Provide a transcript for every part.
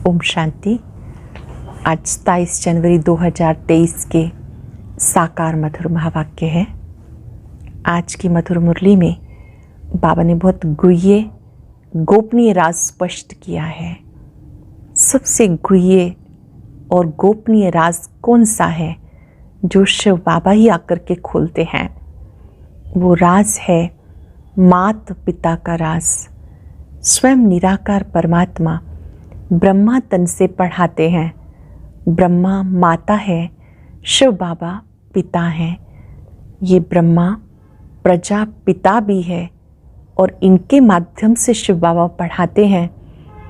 ओम शांति। आज 27 जनवरी 2023 के साकार मधुर महावाक्य है। आज की मधुर मुरली में बाबा ने बहुत गुह्य गोपनीय राज स्पष्ट किया है। सबसे गुह्य और गोपनीय राज कौन सा है जो शिव बाबा ही आकर के खोलते हैं? वो राज है मात पिता का राज। स्वयं निराकार परमात्मा ब्रह्मा तन से पढ़ाते हैं। ब्रह्मा माता है, शिव बाबा पिता हैं। ये ब्रह्मा प्रजापिता भी है और इनके माध्यम से शिव बाबा पढ़ाते हैं,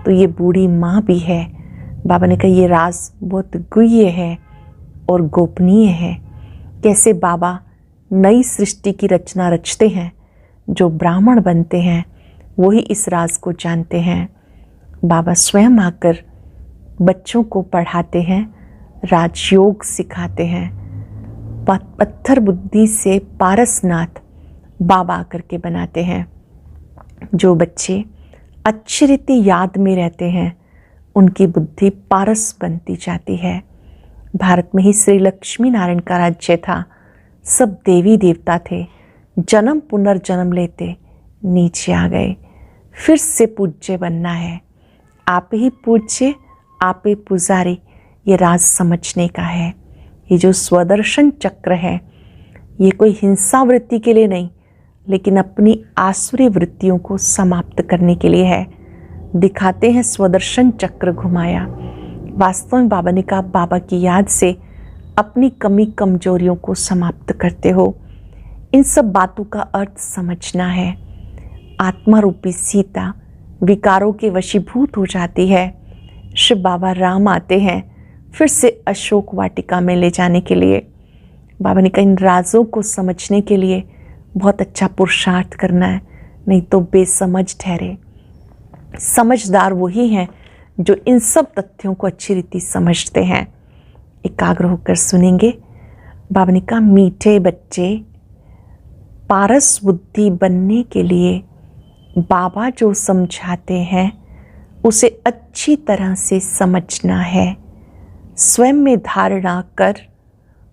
तो ये बूढ़ी माँ भी है। बाबा ने कहा ये राज बहुत गुह्य है और गोपनीय है। कैसे बाबा नई सृष्टि की रचना रचते हैं, जो ब्राह्मण बनते हैं वही इस राज को जानते हैं। बाबा स्वयं आकर बच्चों को पढ़ाते हैं, राजयोग सिखाते हैं। पत्थर बुद्धि से पारसनाथ बाबा आकर के बनाते हैं। जो बच्चे अच्छी रीति याद में रहते हैं उनकी बुद्धि पारस बनती जाती है। भारत में ही श्री लक्ष्मी नारायण का राज्य था। सब देवी देवता थे, जन्म पुनर्जन्म लेते नीचे आ गए। फिर से पूज्य बनना है। आप ही पूज्य, आप ही पुजारी, ये राज समझने का है। ये जो स्वदर्शन चक्र है, ये कोई हिंसा वृत्ति के लिए नहीं, लेकिन अपनी आसुरी वृत्तियों को समाप्त करने के लिए है। दिखाते हैं स्वदर्शन चक्र घुमाया। वास्तव में बाबा ने कहा बाबा की याद से अपनी कमी कमजोरियों को समाप्त करते हो। इन सब बातों का अर्थ समझना है। आत्मा रूपी सीता विकारों के वशीभूत हो जाती है। शिव बाबा राम आते हैं फिर से अशोक वाटिका में ले जाने के लिए। बाबा ने कहा इन राजों को समझने के लिए बहुत अच्छा पुरुषार्थ करना है, नहीं तो बेसमझ ठहरे। समझदार वही हैं जो इन सब तथ्यों को अच्छी रीति समझते हैं। एकाग्र होकर सुनेंगे। बाबा ने कहा मीठे बच्चे, पारस बुद्धि बनने के लिए बाबा जो समझाते हैं उसे अच्छी तरह से समझना है। स्वयं में धारणा कर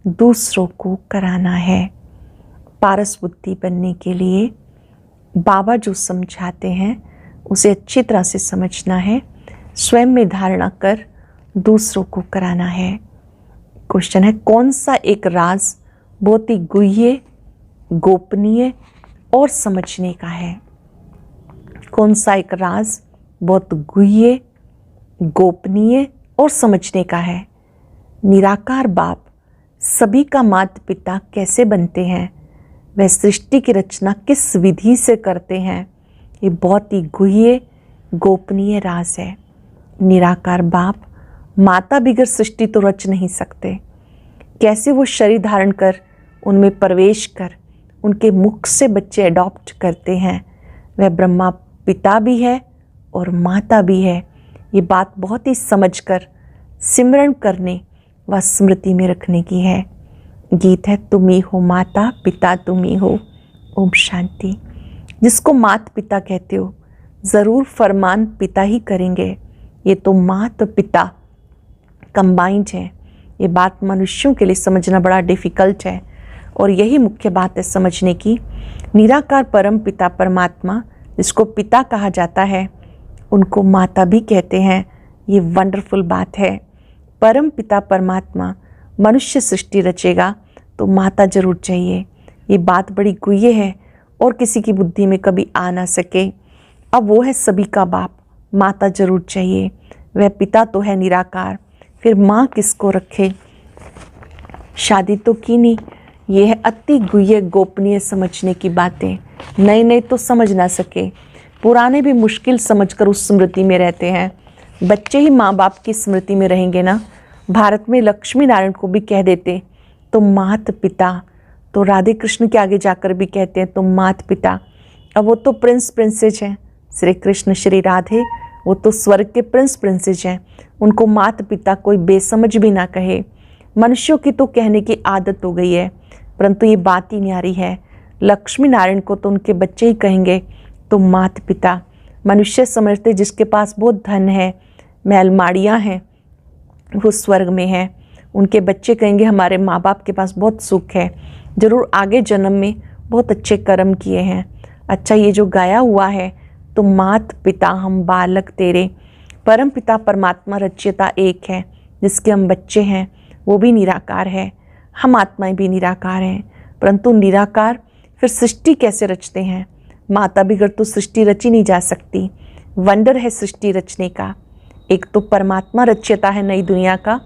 दूसरों को कराना है। पारस बुद्धि बनने के लिए बाबा जो समझाते हैं उसे अच्छी तरह से समझना है। स्वयं में धारणा कर दूसरों को कराना है। क्वेश्चन है कौन सा एक राज बहुत ही गुह्य, गोपनीय और समझने का है? कौन सा एक राज बहुत गुह्य, गोपनीय और समझने का है? निराकार बाप सभी का माता पिता कैसे बनते हैं, वह सृष्टि की रचना किस विधि से करते हैं, ये बहुत ही गुह्य गोपनीय राज है। निराकार बाप माता बिगर सृष्टि तो रच नहीं सकते। कैसे वो शरीर धारण कर उनमें प्रवेश कर उनके मुख से बच्चे अडॉप्ट करते हैं, वह ब्रह्मा पिता भी है और माता भी है। ये बात बहुत ही समझकर सिमरण करने व स्मृति में रखने की है। गीत है तुम ही हो माता पिता तुम ही हो। ओम शांति। जिसको माता पिता कहते हो ज़रूर फरमान पिता ही करेंगे। ये तो माता पिता कंबाइंड है। ये बात मनुष्यों के लिए समझना बड़ा डिफ़िकल्ट है और यही मुख्य बात है समझने की। निराकार परम पिता परमात्मा जिसको पिता कहा जाता है उनको माता भी कहते हैं। ये वंडरफुल बात है। परम पिता परमात्मा मनुष्य सृष्टि रचेगा तो माता जरूर चाहिए। ये बात बड़ी गुह्य है और किसी की बुद्धि में कभी आ ना सके। अब वो है सभी का बाप, माता जरूर चाहिए। वह पिता तो है निराकार, फिर माँ किसको रखे? शादी तो की नहीं। ये है अति गुह्य गोपनीय समझने की बातें। नए नए तो समझ ना सके, पुराने भी मुश्किल समझकर उस स्मृति में रहते हैं। बच्चे ही माँ बाप की स्मृति में रहेंगे ना। भारत में लक्ष्मी नारायण को भी कह देते तो मात पिता, तो राधे कृष्ण के आगे जाकर भी कहते हैं तो मात पिता। अब वो तो प्रिंस प्रिंसेज हैं, श्री कृष्ण श्री राधे, वो तो स्वर्ग के प्रिंस प्रिंसेज हैं। उनको मात पिता कोई बेसमझ भी ना कहे। मनुष्यों की तो कहने की आदत हो गई है, परंतु ये बात ही न्यारी है। लक्ष्मी नारायण को तो उनके बच्चे ही कहेंगे तो माता पिता। मनुष्य समझते जिसके पास बहुत धन है महलमाड़ियाँ हैं वो स्वर्ग में हैं। उनके बच्चे कहेंगे हमारे माँ बाप के पास बहुत सुख है, ज़रूर आगे जन्म में बहुत अच्छे कर्म किए हैं। अच्छा, ये जो गाया हुआ है, तो मात पिता हम बालक तेरे, परम पिता परमात्मा रच्यता एक है, जिसके हम बच्चे हैं वो भी निराकार है, हम आत्माएं भी निराकार हैं। परंतु निराकार फिर सृष्टि कैसे रचते हैं? माता बिगड़ तो सृष्टि रची नहीं जा सकती। वंडर है सृष्टि रचने का। एक तो परमात्मा रच्यता है नई दुनिया का,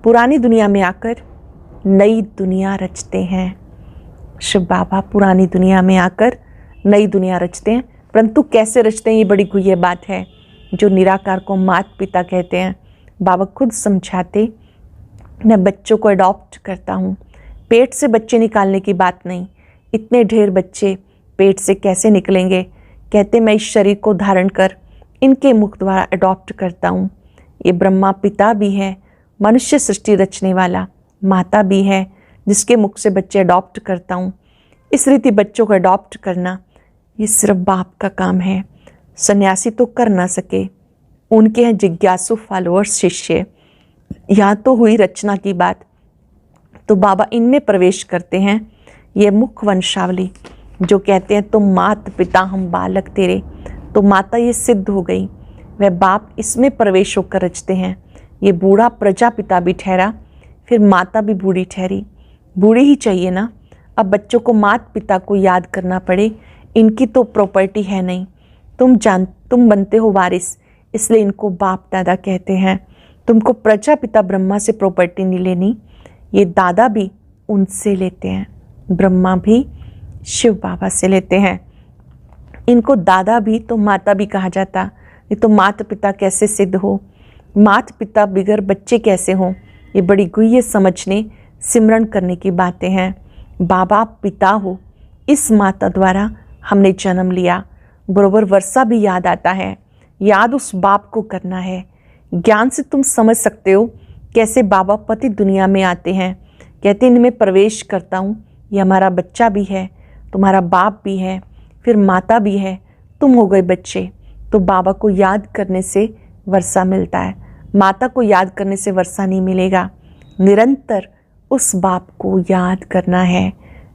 पुरानी दुनिया में आकर नई दुनिया रचते हैं। शिव बाबा पुरानी दुनिया में आकर नई दुनिया रचते हैं, परंतु कैसे रचते हैं ये बड़ी गुह्य बात है, जो निराकार को माता पिता कहते हैं। बाबा खुद समझाते, मैं बच्चों को अडॉप्ट करता हूँ। पेट से बच्चे निकालने की बात नहीं, इतने ढेर बच्चे पेट से कैसे निकलेंगे? कहते मैं इस शरीर को धारण कर इनके मुख द्वारा अडॉप्ट करता हूँ। ये ब्रह्मा पिता भी है, मनुष्य सृष्टि रचने वाला माता भी है, जिसके मुख से बच्चे अडॉप्ट करता हूँ। इस रीति बच्चों को अडॉप्ट करना ये सिर्फ बाप का काम है, सन्यासी तो कर ना सके। उनके हैं जिज्ञासु फॉलोअर्स, शिष्य। यहाँ तो हुई रचना की बात, तो बाबा इनमें प्रवेश करते हैं। ये मुख वंशावली जो कहते हैं तुम मात पिता हम बालक तेरे, तो माता ये सिद्ध हो गई, वह बाप इसमें प्रवेश होकर रचते हैं। ये बूढ़ा प्रजापिता भी ठहरा, फिर माता भी बूढ़ी ठहरी। बूढ़ी ही चाहिए ना, अब बच्चों को माता पिता को याद करना पड़े, इनकी तो प्रॉपर्टी है नहीं। तुम बनते हो वारिस, इसलिए इनको बाप दादा कहते हैं। तुमको प्रजापिता ब्रह्मा से प्रॉपर्टी नहीं लेनी, ये दादा भी उनसे लेते हैं, ब्रह्मा भी शिव बाबा से लेते हैं। इनको दादा भी तो माता भी कहा जाता, नहीं तो माता पिता कैसे सिद्ध हो? माता पिता बिगर बच्चे कैसे हों? ये बड़ी गुह्य समझने सिमरन करने की बातें हैं। बाबा पिता हो, इस माता द्वारा हमने जन्म लिया। बरोबर वर्षा भी याद आता है, याद उस बाप को करना है। ज्ञान से तुम समझ सकते हो कैसे बाबा पति दुनिया में आते हैं। कहते हैं इनमें प्रवेश करता हूँ, ये हमारा बच्चा भी है, तुम्हारा बाप भी है, फिर माता भी है, तुम हो गए बच्चे। तो बाबा को याद करने से वर्षा मिलता है, माता को याद करने से वर्षा नहीं मिलेगा। निरंतर उस बाप को याद करना है,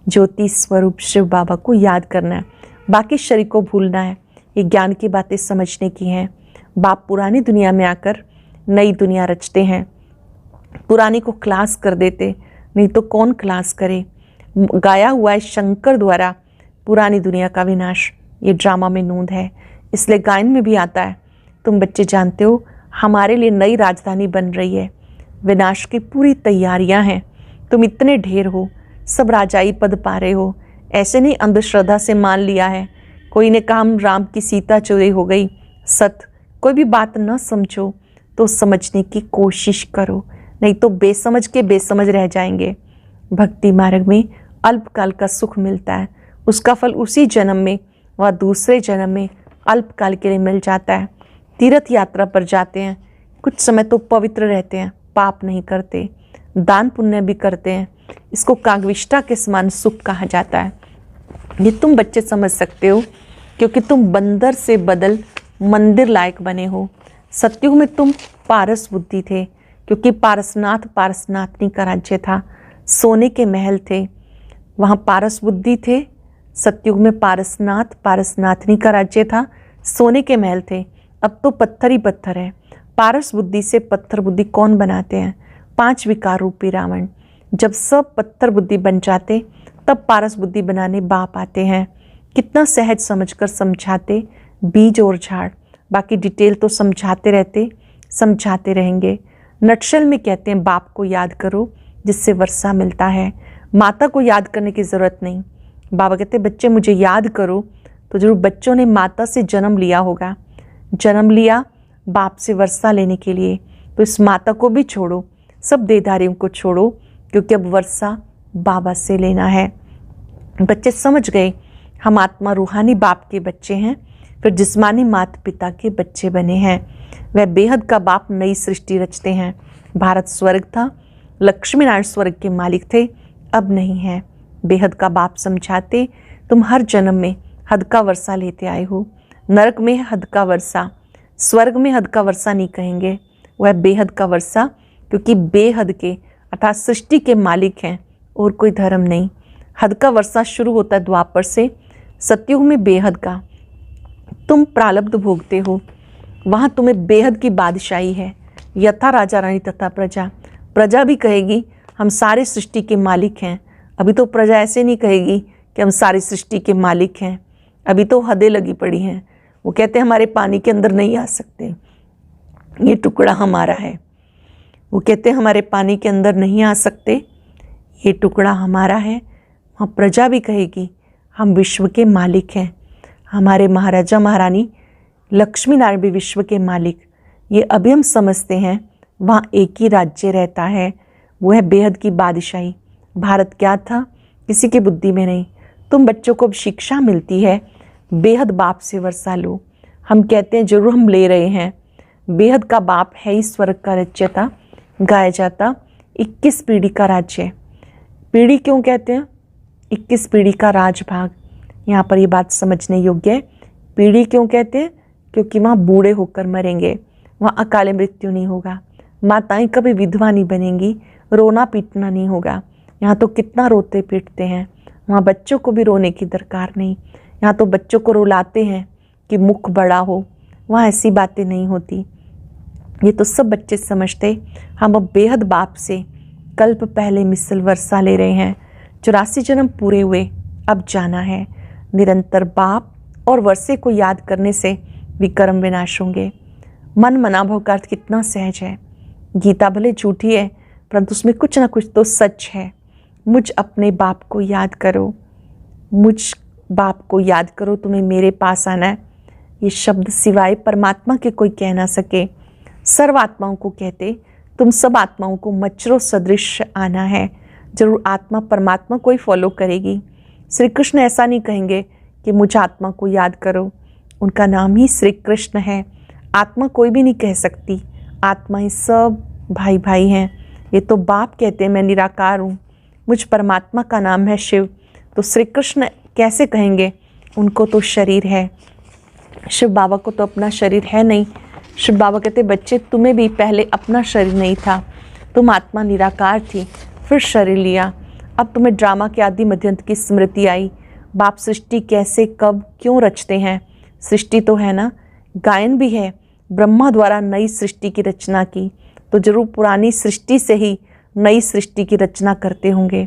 ज्योति स्वरूप शिव बाबा को याद करना है, बाकी शरीर को भूलना है। ये ज्ञान की बातें समझने की हैं। बाप पुरानी दुनिया में आकर नई दुनिया रचते हैं, पुरानी को क्लास कर देते, नहीं तो कौन क्लास करे। गाया हुआ है शंकर द्वारा पुरानी दुनिया का विनाश, ये ड्रामा में नूंद है, इसलिए गायन में भी आता है। तुम बच्चे जानते हो हमारे लिए नई राजधानी बन रही है, विनाश की पूरी तैयारियां हैं। तुम इतने ढेर हो, सब राजाई पद पा रहे हो, ऐसे नहीं अंधश्रद्धा से मान लिया है। कोई ने कहा हम राम की सीता चोरी हो गई, सत कोई भी बात न समझो तो समझने की कोशिश करो, नहीं तो बेसमझ के बेसमझ रह जाएंगे। भक्ति मार्ग में अल्पकाल का सुख मिलता है, उसका फल उसी जन्म में व दूसरे जन्म में अल्पकाल के लिए मिल जाता है। तीर्थ यात्रा पर जाते हैं, कुछ समय तो पवित्र रहते हैं, पाप नहीं करते, दान पुण्य भी करते हैं, इसको कागविष्ठा के समान सुख कहा जाता है। ये तुम बच्चे समझ सकते हो, क्योंकि तुम बंदर से बदल मंदिर लायक बने हो। सतयुग में तुम पारस बुद्धि थे, क्योंकि पारसनाथ पारसनाथनी का राज्य था, सोने के महल थे, वहाँ पारस बुद्धि थे। सतयुग में पारसनाथ पारसनाथनी का राज्य था, सोने के महल थे। अब तो पत्थर ही पत्थर है। पारस बुद्धि से पत्थर बुद्धि कौन बनाते हैं? 5 विकार रूपी रावण। जब सब पत्थर बुद्धि बन जाते तब पारस बुद्धि बनाने बाप आते हैं। कितना सहज समझकर समझाते, बीज और झाड़। बाकी डिटेल तो समझाते रहते, समझाते रहेंगे। नटशल में कहते हैं बाप को याद करो जिससे वर्षा मिलता है, माता को याद करने की ज़रूरत नहीं। बाबा कहते बच्चे मुझे याद करो, तो जरूर बच्चों ने माता से जन्म लिया होगा, जन्म लिया बाप से वर्षा लेने के लिए, तो इस माता को भी छोड़ो, सब देहधारियों को छोड़ो, क्योंकि अब वर्षा बाबा से लेना है। बच्चे समझ गए हम आत्मा रूहानी बाप के बच्चे हैं, फिर जिस्मानी माता पिता के बच्चे बने हैं। वह बेहद का बाप नई सृष्टि रचते हैं। भारत स्वर्ग था, लक्ष्मी नारायण स्वर्ग के मालिक थे, अब नहीं है। बेहद का बाप समझाते तुम हर जन्म में हद का वर्षा लेते आए हो, नरक में हद का वर्षा, स्वर्ग में हद का वर्षा नहीं कहेंगे, वह बेहद का वर्षा, क्योंकि बेहद के अर्थात सृष्टि के मालिक हैं और कोई धर्म नहीं। हद का वर्षा शुरू होता है द्वापर से, सतयुग में बेहद का। तुम प्रारब्ध भोगते हो, वहाँ तुम्हें बेहद की बादशाही है। यथा राजा रानी तथा प्रजा, प्रजा भी कहेगी हम सारे सृष्टि के मालिक हैं। अभी तो प्रजा ऐसे नहीं कहेगी कि हम सारी सृष्टि के मालिक हैं, अभी तो हदें लगी पड़ी हैं। वो कहते हैं हमारे पानी के अंदर नहीं आ सकते, ये टुकड़ा हमारा है। वो कहते हैं हमारे पानी के अंदर नहीं आ सकते, ये टुकड़ा हमारा है। वहाँ प्रजा भी कहेगी हम विश्व के मालिक हैं। हमारे महाराजा महारानी लक्ष्मी नारायण भी विश्व के मालिक। ये अभी हम समझते हैं वहाँ एक ही राज्य रहता है, वो है बेहद की बादशाही। भारत क्या था किसी की बुद्धि में नहीं। तुम बच्चों को अब शिक्षा मिलती है, बेहद बाप से वर्षा लो। हम कहते हैं जरूर हम ले रहे हैं। बेहद का बाप है ही स्वर्ग का रचयिता, गाया जाता 21 पीढ़ी का राज्य। पीढ़ी क्यों कहते हैं? 21 पीढ़ी का राजभाग। यहाँ पर ये बात समझने योग्य है। पीढ़ी क्यों कहते हैं? क्योंकि वहाँ बूढ़े होकर मरेंगे, वहाँ अकाले मृत्यु नहीं होगा, माताएं कभी विधवा नहीं बनेंगी, रोना पीटना नहीं होगा। यहाँ तो कितना रोते पीटते हैं, वहाँ बच्चों को भी रोने की दरकार नहीं। यहाँ तो बच्चों को रुलाते हैं कि मुख बड़ा हो, वहाँ ऐसी बातें नहीं होती। ये तो सब बच्चे समझते। हम अब बेहद बाप से कल्प पहले मिसल वर्षा ले रहे हैं। 84 जन्म पूरे हुए, अब जाना है। निरंतर बाप और वर्षे को याद करने से विकर्म विनाश होंगे। मन मनाभव का अर्थ कितना सहज है। गीता भले झूठी है परंतु उसमें कुछ ना कुछ तो सच है। मुझ अपने बाप को याद करो, मुझ बाप को याद करो, तुम्हें मेरे पास आना है। ये शब्द सिवाय परमात्मा के कोई कह ना सके। सर्व आत्माओं को कहते तुम सब आत्माओं को मच्छरों सदृश आना है। जरूर आत्मा परमात्मा को ही फॉलो करेगी। श्री कृष्ण ऐसा नहीं कहेंगे कि मुझ आत्मा को याद करो, उनका नाम ही श्री कृष्ण है। आत्मा कोई भी नहीं कह सकती, आत्मा ही सब भाई भाई हैं। ये तो बाप कहते हैं मैं निराकार हूँ, मुझ परमात्मा का नाम है शिव। तो श्री कृष्ण कैसे कहेंगे? उनको तो शरीर है, शिव बाबा को तो अपना शरीर है नहीं। शिव बाबा कहते बच्चे तुम्हें भी पहले अपना शरीर नहीं था, तुम आत्मा निराकार थी, फिर शरीर लिया। अब तुम्हें ड्रामा के आदि मध्यंत की स्मृति आई। बाप सृष्टि कैसे कब क्यों रचते हैं? सृष्टि तो है ना, गायन भी है। ब्रह्मा द्वारा नई सृष्टि की रचना की, तो जरूर पुरानी सृष्टि से ही नई सृष्टि की रचना करते होंगे।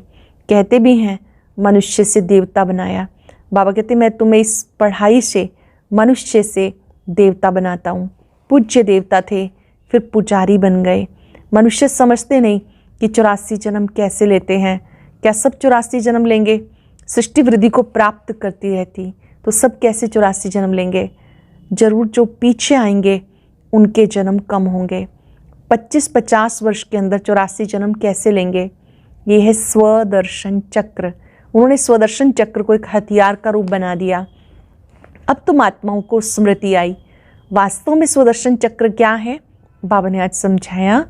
कहते भी हैं मनुष्य से देवता बनाया। बाबा कहते मैं तुम्हें इस पढ़ाई से मनुष्य से देवता बनाता हूँ। पूज्य देवता थे, फिर पुजारी बन गए। मनुष्य समझते नहीं कि 84 जन्म कैसे लेते हैं। क्या सब 84 जन्म लेंगे? सृष्टि वृद्धि को प्राप्त करती रहती तो सब कैसे 84 जन्म लेंगे? जरूर जो पीछे आएंगे उनके जन्म कम होंगे। 25-50 वर्ष के अंदर 84 जन्म कैसे लेंगे? ये है स्वदर्शन चक्र। उन्होंने स्वदर्शन चक्र को एक हथियार का रूप बना दिया। अब तुम आत्माओं को स्मृति आई। वास्तव में स्वदर्शन चक्र क्या है? बाबा ने आज समझाया।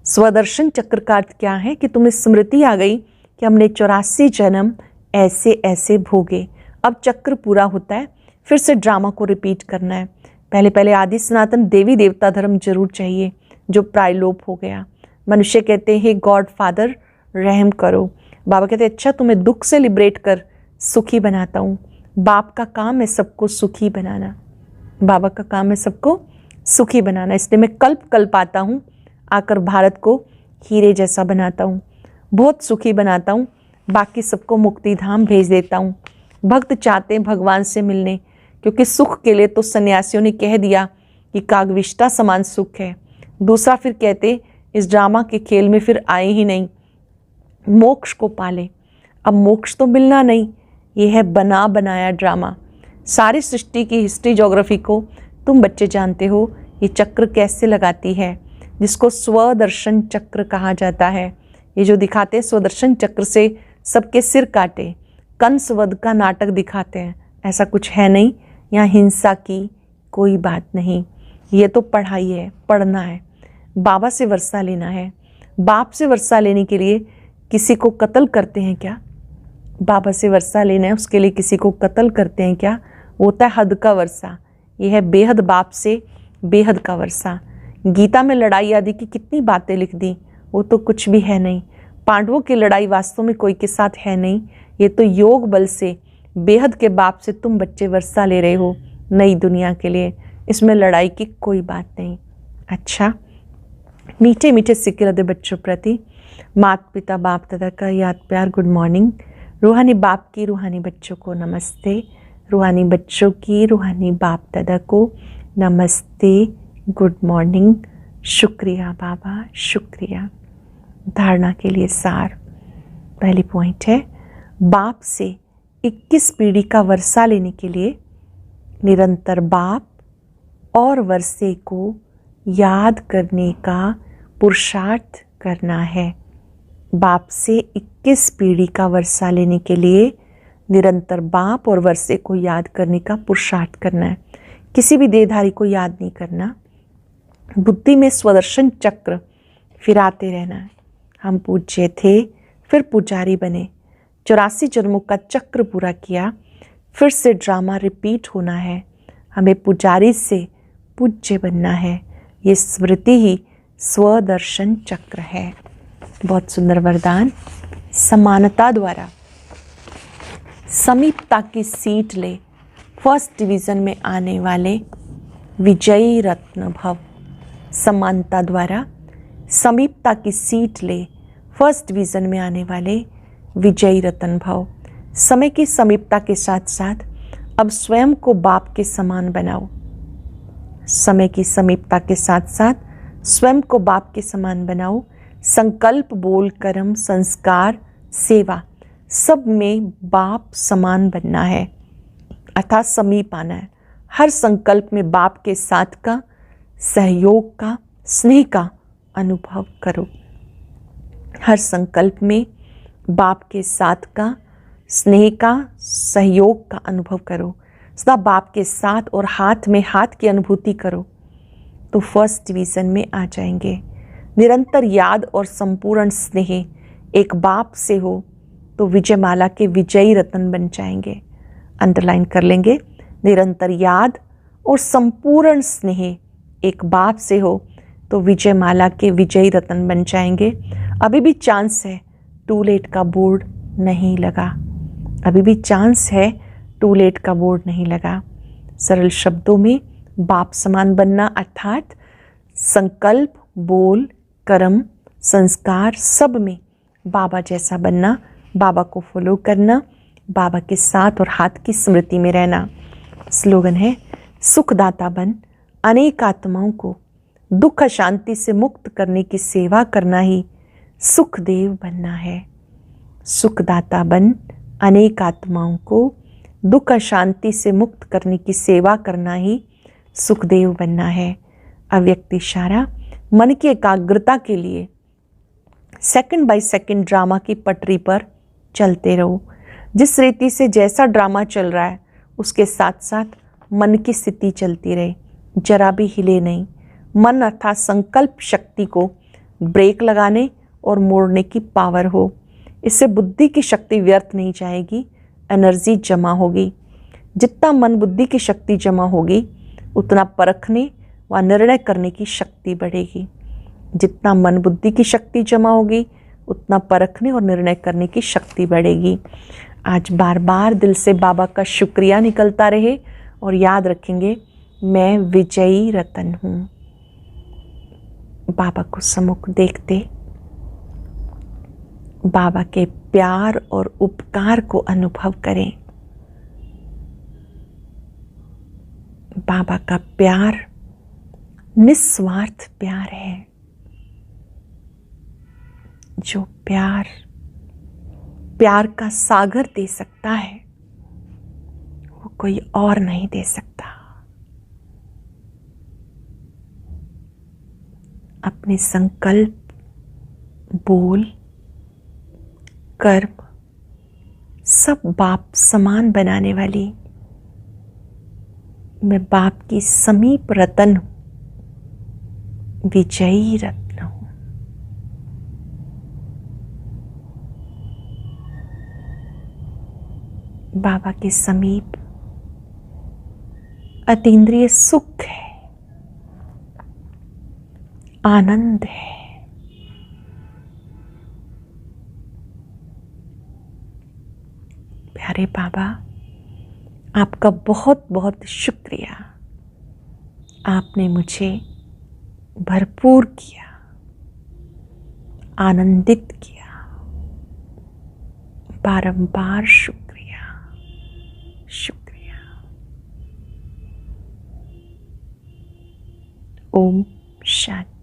स्वदर्शन चक्र का अर्थ क्या है कि तुम्हें स्मृति आ गई कि हमने 84 जन्म ऐसे ऐसे भोगे। अब चक्र पूरा होता है, फिर से ड्रामा को रिपीट करना है। पहले पहले आदि सनातन देवी देवता धर्म जरूर चाहिए जो प्रायलोप हो गया। मनुष्य कहते हैं गॉड फादर रहम करो। बाबा कहते अच्छा तुम्हें दुख से लिबरेट कर सुखी बनाता हूँ। बाप का काम है सबको सुखी बनाना, बाबा का काम है सबको सुखी बनाना। इसलिए मैं कल्प कल्प आता हूँ, आकर भारत को हीरे जैसा बनाता हूँ, बहुत सुखी बनाता हूँ, बाकी सबको मुक्ति धाम भेज देता हूँ। भक्त चाहते हैं भगवान से मिलने, क्योंकि सुख के लिए तो सन्यासियों ने कह दिया कि कागविष्टा समान सुख है। दूसरा फिर कहते इस ड्रामा के खेल में फिर आए ही नहीं, मोक्ष को पाले। अब मोक्ष तो मिलना नहीं, ये है बना बनाया ड्रामा। सारी सृष्टि की हिस्ट्री ज्योग्राफी को तुम बच्चे जानते हो, ये चक्र कैसे लगाती है, जिसको स्वदर्शन चक्र कहा जाता है। ये जो दिखाते हैं स्वदर्शन चक्र से सबके सिर काटे, कंस वध का नाटक दिखाते हैं, ऐसा कुछ है नहीं। यहाँ हिंसा की कोई बात नहीं। ये तो पढ़ाई है, पढ़ना है, बाबा से वर्षा लेना है। बाप से वर्षा लेने के लिए किसी को कत्ल करते हैं क्या? बाबा से वर्षा लेना है उसके लिए किसी को कत्ल करते हैं क्या? वो होता है हद का वर्षा। ये है बेहद बाप से बेहद का वर्षा। गीता में लड़ाई आदि की कितनी बातें लिख दी, वो तो कुछ भी है नहीं। पांडवों की लड़ाई वास्तव में कोई के साथ है नहीं, ये तो योग बल से बेहद के बाप से तुम बच्चे वर्षा ले रहे हो नई दुनिया के लिए। इसमें लड़ाई की कोई बात नहीं। अच्छा, मीठे मीठे सिक्के लदे बच्चों प्रति माता पिता बाप दादा का याद प्यार गुड मॉर्निंग। रूहानी बाप की रूहानी बच्चों को नमस्ते, रूहानी बच्चों की रूहानी बाप दादा को नमस्ते, गुड मॉर्निंग। शुक्रिया बाबा, शुक्रिया। धारणा के लिए सार। पहली पॉइंट है, बाप से 21 पीढ़ी का वर्षा लेने के लिए निरंतर बाप और वर्षे को याद करने का पुरुषार्थ करना है। बाप से 21 पीढ़ी का वर्षा लेने के लिए निरंतर बाप और वर्षे को याद करने का पुरुषार्थ करना है। किसी भी देहधारी को याद नहीं करना, बुद्धि में स्वदर्शन चक्र फिराते रहना है। हम पूज्य थे, फिर पुजारी बने, 84 जन्मों का चक्र पूरा किया, फिर से ड्रामा रिपीट होना है। हमें पुजारी से पूज्य बनना है। ये स्मृति ही स्वदर्शन चक्र है। बहुत सुंदर वरदान। समानता द्वारा समीपता की सीट ले, फर्स्ट डिवीज़न में आने वाले विजयी रत्न भव। समानता द्वारा समीपता की सीट ले, फर्स्ट डिवीज़न में आने वाले विजयी रत्न भव। समय की समीपता के साथ साथ अब स्वयं को बाप के समान बनाओ। समय की समीपता के साथ साथ स्वयं को बाप के समान बनाओ। संकल्प, बोल, कर्म, संस्कार, सेवा सब में बाप समान बनना है, अर्थात समीप आना है। हर संकल्प में बाप के साथ का, सहयोग का, स्नेह का अनुभव करो। हर संकल्प में बाप के साथ का, स्नेह का, सहयोग का अनुभव करो। सदा बाप के साथ और हाथ में हाथ की अनुभूति करो तो फर्स्ट डिवीज़न में आ जाएंगे। निरंतर याद और संपूर्ण स्नेह एक बाप से हो तो विजयमाला के विजयी रत्न बन जाएंगे। अंडरलाइन कर लेंगे, निरंतर याद और संपूर्ण स्नेह एक बाप से हो तो विजयमाला के विजयी रत्न बन जाएंगे। अभी भी चांस है, टू लेट का बोर्ड नहीं लगा। अभी भी चांस है, टू लेट का बोर्ड नहीं लगा। सरल शब्दों में बाप समान बनना अर्थात संकल्प, बोल, कर्म, संस्कार सब में बाबा जैसा बनना, बाबा को फॉलो करना, बाबा के साथ और हाथ की स्मृति में रहना। स्लोगन है, सुखदाता बन, अनेक आत्माओं को दुख शांति से मुक्त करने की सेवा करना ही सुखदेव बनना है। सुखदाता बन, अनेक आत्माओं को दुख शांति से मुक्त करने की सेवा करना ही सुखदेव बनना है। अव्यक्त इशारा, मन की एकाग्रता के लिए सेकंड बाय सेकंड ड्रामा की पटरी पर चलते रहो। जिस रीति से जैसा ड्रामा चल रहा है उसके साथ साथ मन की स्थिति चलती रहे, जरा भी हिले नहीं। मन अर्थात संकल्प शक्ति को ब्रेक लगाने और मोड़ने की पावर हो। इससे बुद्धि की शक्ति व्यर्थ नहीं जाएगी, एनर्जी जमा होगी। जितना मन बुद्धि की शक्ति जमा होगी उतना परखने व निर्णय करने की शक्ति बढ़ेगी। जितना मन बुद्धि की शक्ति जमा होगी उतना परखने और निर्णय करने की शक्ति बढ़ेगी। आज बार बार दिल से बाबा का शुक्रिया निकलता रहे और याद रखेंगे, मैं विजयी रतन हूँ। बाबा को सम्मुख देखते बाबा के प्यार और उपकार को अनुभव करें। बाबा का प्यार निस्वार्थ प्यार है। जो प्यार का सागर दे सकता है वो कोई और नहीं दे सकता। अपने संकल्प, बोल, कर्म सब बाप समान बनाने वाली मैं बाप की समीप रतन हूं, विजयी रत्न हूं। बाबा के समीप अतीन्द्रिय सुख है, आनंद है। प्यारे बाबा, आपका बहुत बहुत शुक्रिया। आपने मुझे भरपूर किया, आनंदित किया। बारंबार शुक्रिया, शुक्रिया। ओम शांति।